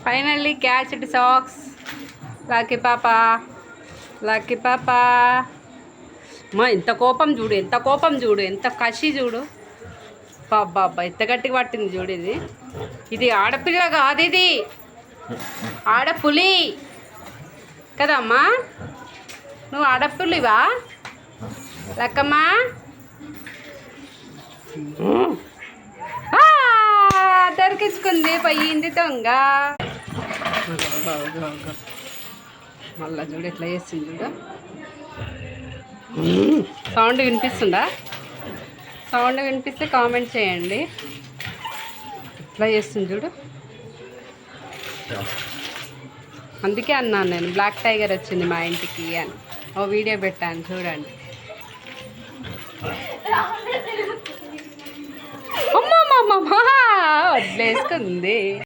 Finally cached socks. Lucky పాప, lucky పాప. మా ఎంత కోపం చూడు, ఎంత కోపం చూడు, ఎంత కసి చూడు. బాబా ఎంత గట్టిగా పట్టింది చూడు. ఇది ఆడపిల్ల కాదు, ఇది ఆడపులి కదమ్మా. నువ్వు ఆడపులివా లక్కమ్మా? దొరికించుకుంది, పోయింది దొంగ. మళ్ళా చూడు ఎట్లా చేస్తుంది చూడు. సౌండ్ వినిపిస్తుందా? సౌండ్ వినిపిస్తే కామెంట్ చేయండి. ఎట్లా చేస్తుంది చూడు. అందుకే అన్నాను నేను బ్లాక్ టైగర్ వచ్చింది మా ఇంటికి అని. ఓ వీడియో పెట్టాను చూడండి. అమ్మమ్మమ్మ వదిలేసుకుంది.